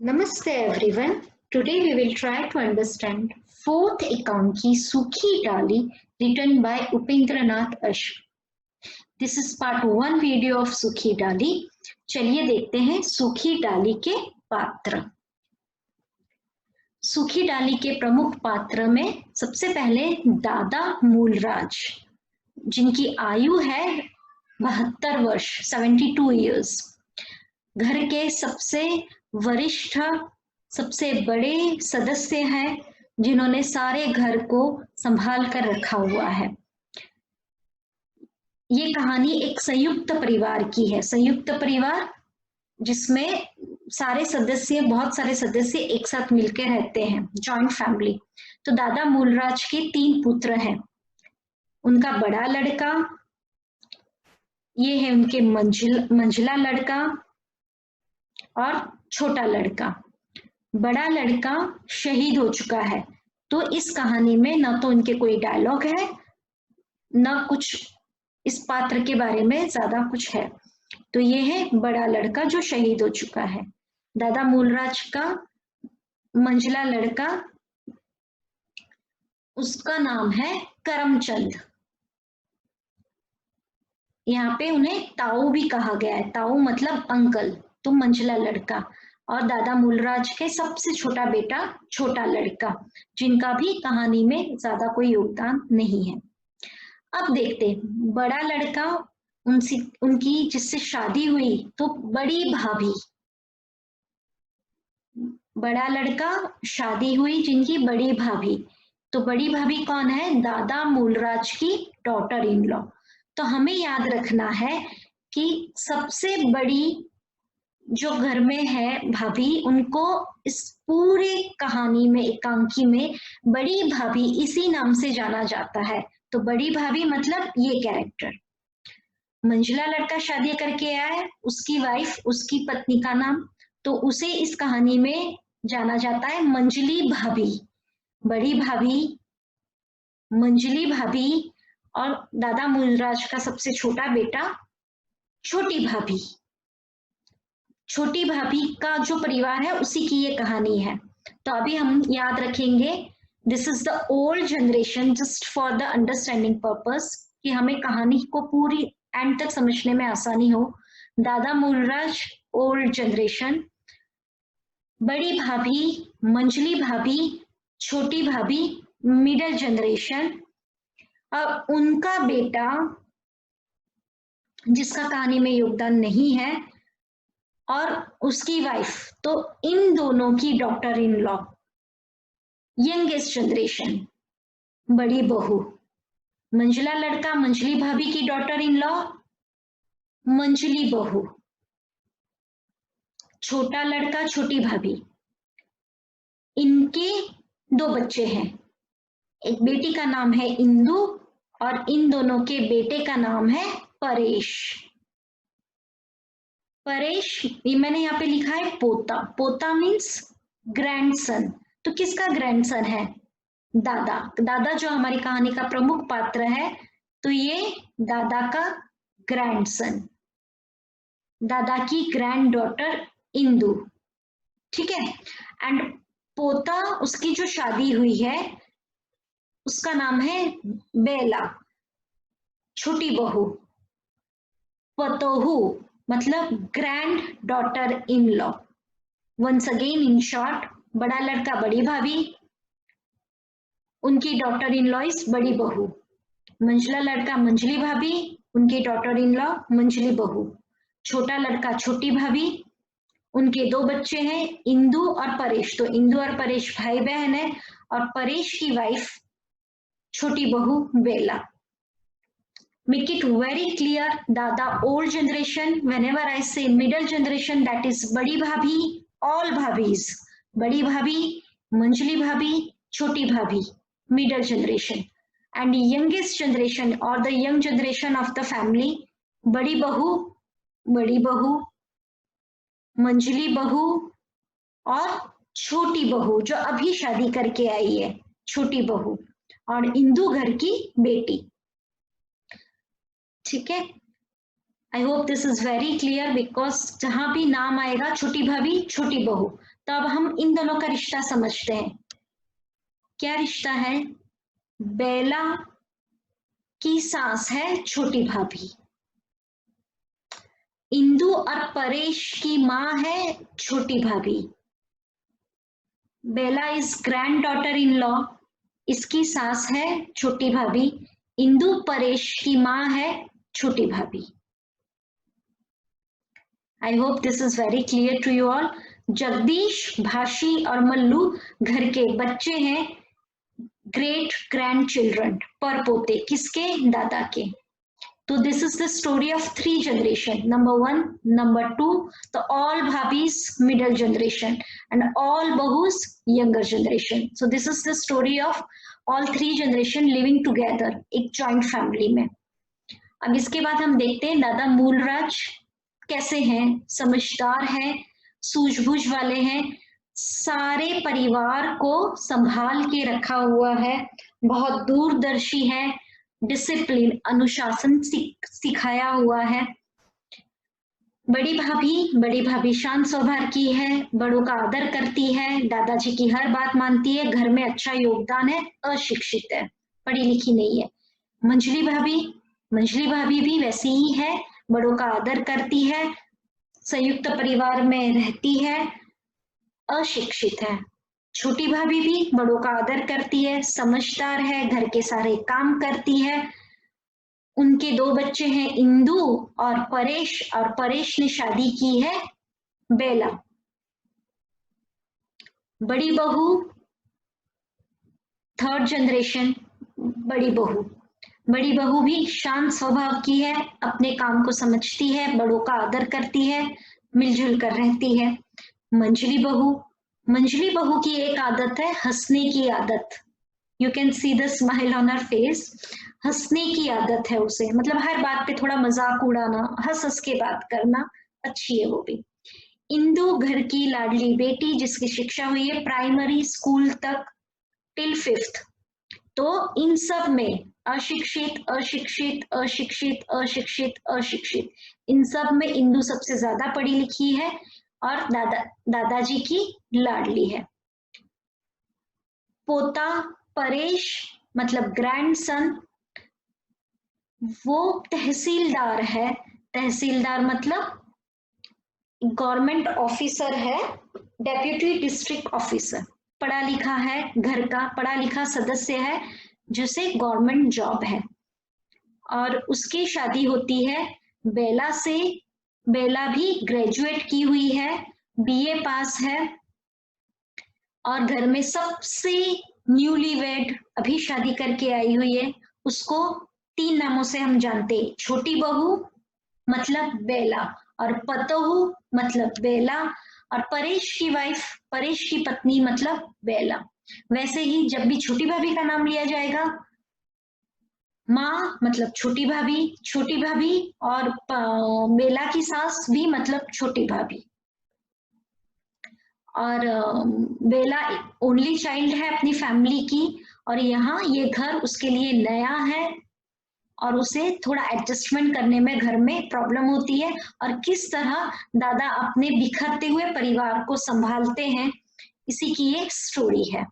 Namaste everyone. Today we will try to understand fourth एकांकी सूखी डाली written by Upendranath Ashk. This is part 1 video of सूखी डाली. चलिए देखते हैं सूखी डाली के पात्र. सूखी डाली के प्रमुख पात्र में सबसे पहले दादा मूलराज, जिनकी आयु है 72 वर्ष 72 years. घर के सबसे वरिष्ठ सबसे बड़े सदस्य हैं, जिन्होंने सारे घर को संभाल कर रखा हुआ है. ये कहानी एक संयुक्त परिवार की है. संयुक्त परिवार जिसमें बहुत सारे सदस्य एक साथ मिलकर रहते हैं, जॉइंट फैमिली. तो दादा मूलराज के 3 पुत्र हैं. उनका बड़ा लड़का, ये है उनके मंझला लड़का और छोटा लड़का. बड़ा लड़का शहीद हो चुका है, तो इस कहानी में ना तो उनके कोई डायलॉग है, ना कुछ इस पात्र के बारे में ज्यादा कुछ है. तो ये है बड़ा लड़का जो शहीद हो चुका है. दादा मूलराज का मंझला लड़का, उसका नाम है करमचंद. यहाँ पे उन्हें ताऊ भी कहा गया है. ताऊ मतलब अंकल, तो मंझला लड़का. और दादा मूलराज के सबसे छोटा बेटा छोटा लड़का, जिनका भी कहानी में ज्यादा कोई योगदान नहीं है. अब देखते, बड़ा लड़का उनकी जिससे शादी हुई, तो बड़ी भाभी. बड़ा लड़का शादी हुई जिनकी बड़ी भाभी. तो बड़ी भाभी कौन है? दादा मूलराज की डॉटर इन लॉ. तो हमें याद रखना है कि सबसे बड़ी जो घर में है भाभी, उनको इस पूरे कहानी में एकांकी में बड़ी भाभी इसी नाम से जाना जाता है. तो बड़ी भाभी मतलब ये कैरेक्टर. मंझला लड़का शादी करके आया है, उसकी वाइफ, उसकी पत्नी का नाम, तो उसे इस कहानी में जाना जाता है मंझली भाभी. बड़ी भाभी, मंझली भाभी और दादा मूलराज का सबसे छोटा बेटा छोटी भाभी. छोटी भाभी का जो परिवार है उसी की ये कहानी है. तो अभी हम याद रखेंगे, this is the old generation, just for the understanding purpose, कि हमें कहानी को पूरी एंड तक समझने में आसानी हो. दादा मूलराज ओल्ड जनरेशन, बड़ी भाभी मंझली भाभी, छोटी भाभी मिडिल जनरेशन, और उनका बेटा जिसका कहानी में योगदान नहीं है, और उसकी वाइफ. तो इन दोनों की daughter in law, youngest generation, बड़ी बहू. मंझला लड़का मंझली भाभी की डॉटर इन लॉ, मंझली बहू. छोटा लड़का छोटी भाभी. इनके 2 बच्चे हैं. एक बेटी का नाम है इंदु और इन दोनों के बेटे का नाम है परेश. परेश, ये मैंने यहाँ पे लिखा है पोता. पोता मीन्स ग्रैंडसन. तो किसका ग्रैंडसन है? दादा. दादा जो हमारी कहानी का प्रमुख पात्र है, तो ये दादा का ग्रैंडसन, दादा की ग्रैंड डॉटर इंदु. ठीक है. एंड पोता, उसकी जो शादी हुई है, उसका नाम है बेला, छोटी बहू. पतोहू मतलब grand daughter in law. Once again in short, बड़ा लड़का बड़ी भाभी, उनकी डॉटर इन लॉ इज बड़ी बहू. मंझला लड़का मंझली भाभी, उनकी डॉटर इन लॉ मंझली बहू. छोटा लड़का छोटी भाभी, उनके 2 बच्चे हैं इंदु और परेश. तो इंदु और परेश भाई बहन है, और परेश की वाइफ छोटी बहू बेला. Make it very clear, Dada old generation. Whenever I say middle generation, that is बड़ी भाभी, all bhabis. बड़ी भाभी, मंझली भाभी, छोटी भाभी, middle generation. And youngest generation or the young generation of the family, बड़ी बहू, मंझली बहू और छोटी बहू जो अभी शादी करके आई है, छोटी बहू, और इंदु घर की बेटी. ठीक है. आई hope this is very clear, because जहां भी नाम आएगा छोटी भाभी छोटी बहू, तो अब हम इन दोनों का रिश्ता समझते हैं। क्या रिश्ता है? बेला की सास है छोटी भाभी, इंदु और परेश की माँ है छोटी भाभी। Bela is grand daughter in law, इसकी सास है छोटी भाभी, इंदु परेश की माँ है छोटी भाभी। I hope this is very clear to you all. Jagdish, Bhashi और मल्लू घर के बच्चे हैं, ग्रेट ग्रैंड चिल्ड्रन, पर पोते, किसके? दादा के। तो this is the story of 3 generation, number 1, number 2, तो ऑल भाभीज middle generation and all bahus younger generation. So this is the story of all 3 generation living together एक joint family में। अब इसके बाद हम देखते हैं दादा मूलराज कैसे हैं। समझदार हैं, सूझबूझ वाले हैं, सारे परिवार को संभाल के रखा हुआ है, बहुत दूरदर्शी है, डिसिप्लिन अनुशासन सिखाया हुआ है। बड़ी भाभी शांत स्वभाव की है, बड़ों का आदर करती है, दादाजी की हर बात मानती है, घर में अच्छा योगदान है, अशिक्षित है, पढ़ी लिखी नहीं है। मंजली भाभी भी वैसी ही है, बड़ों का आदर करती है, संयुक्त परिवार में रहती है, अशिक्षित है। छोटी भाभी भी बड़ों का आदर करती है, समझदार है, घर के सारे काम करती है। उनके 2 बच्चे हैं, इंदु और परेश ने शादी की है बेला। बड़ी बहू 3rd जनरेशन, बड़ी बहू भी शांत स्वभाव की है, अपने काम को समझती है, बड़ों का आदर करती है, मिलजुल कर रहती है। मंजली बहू की एक आदत है, हंसने की आदत। You can see the smile on her face. हंसने की आदत है उसे, मतलब हर बात पे थोड़ा मजाक उड़ाना, हंस हंस के बात करना, अच्छी है वो भी। इंदु घर की लाडली बेटी, जिसकी शिक्षा हुई है प्राइमरी स्कूल तक टिल 5th। तो इन सब में अशिक्षित अशिक्षित अशिक्षित अशिक्षित अशिक्षित, इन सब में इंदु सबसे ज्यादा पढ़ी लिखी है और दादाजी की लाडली है। पोता परेश मतलब ग्रैंडसन, वो तहसीलदार है। तहसीलदार मतलब गवर्नमेंट ऑफिसर है, डेप्यूटी डिस्ट्रिक्ट ऑफिसर, पढ़ा लिखा है, घर का पढ़ा लिखा सदस्य है, जिसे गवर्नमेंट जॉब है। और उसकी शादी होती है बेला से। बेला भी ग्रेजुएट की हुई है, बीए पास है, और घर में सबसे न्यूली वेड अभी शादी करके आई हुई है, उसको 3 नामों से हम जानते हैं। छोटी बहू मतलब बेला, और पतोहू मतलब बेला, और परेश की वाइफ, परेश की पत्नी मतलब बेला। वैसे ही जब भी छोटी भाभी का नाम लिया जाएगा, माँ मतलब छोटी भाभी, और बेला की सास भी मतलब छोटी भाभी। और बेला ओनली चाइल्ड है अपनी फैमिली की, और यहाँ ये घर उसके लिए नया है और उसे थोड़ा एडजस्टमेंट करने में घर में प्रॉब्लम होती है। और किस तरह दादा अपने बिखरते हुए परिवार को संभालते हैं, इसी की एक स्टोरी है।